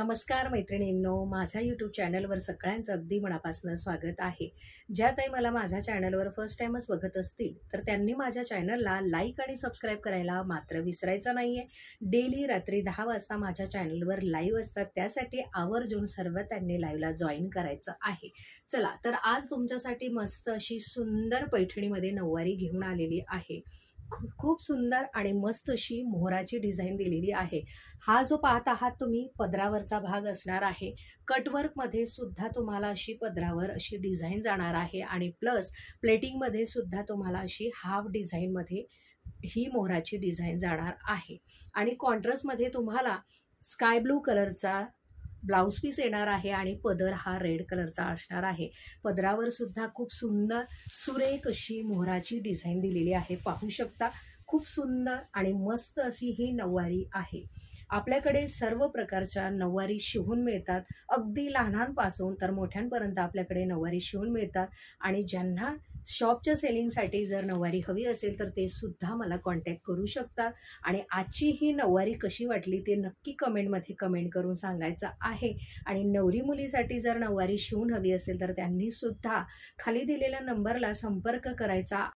नमस्कार मैत्रिणींनो, माझ्या यूट्यूब चॅनलवर सगळ्यांचं अगदी मनापासून स्वागत आहे. ज्या ताई मला माझ्या चॅनलवर फर्स्ट टाइमच बघत असतील तर त्यांनी माझ्या चॅनलला लाईक आणि सबस्क्राईब करायला मात्र विसरायचं नाहीये. डेली रात्री 10 वाजता माझ्या चॅनलवर लाईव्ह असतात, त्यासाठी आवर्जून सर्व त्यांनी लाईव्हला जॉईन करायचं आहे. चला तर आज तुमच्यासाठी मस्त अशी सुंदर पैठणीमध्ये नऊवारी घेऊन आलेली आहे. खूप सुंदर आणि मस्त अशी मोहराची डिझाईन दिलेली आहे. हा जो पाहत आहात तुम्ही पदरावरचा भाग असणार आहे. कटवर्कमध्ये सुद्धा तुम्हाला अशी पदरावर अशी डिझाईन जाणार आहे आणि प्लस प्लेटिंगमध्ये सुद्धा तुम्हाला अशी हाफ डिझाईनमध्ये ही मोहराची डिझाईन जाणार आहे. आणि कॉन्ट्रास्टमध्ये तुम्हाला स्काय ब्लू कलरचा ब्लाउज पीस येणार आहे आणि पदर हा रेड कलरचा असणार आहे. पदरावर सुद्धा खूप सुंदर सुरेख अशी मोहराची डिझाईन दिलेली आहे. पाहू शकता, खूप सुंदर आणि मस्त अशी ही नऊवारी आहे. आपल्याकडे सर्व प्रकारच्या नऊवारी शिवून मिळतात. अगदी लहानांपासून तर मोठ्यांपर्यंत आपल्याकडे नऊवारी शिवून मिळतात. आणि ज्यांना शॉपच्या सेलिंगसाठी जर नऊवारी हवी असेल तर ते सुद्धा मला कॉन्टॅक्ट करू शकतात. आणि आजची ही नऊवारी कशी वाटली ते नक्की कमेंटमध्ये कमेंट करून सांगायचं आहे. आणि नवरी मुलीसाठी जर नऊवारी शिवून हवी असेल तर त्यांनी सुद्धा खाली दिलेल्या नंबरला संपर्क करायचा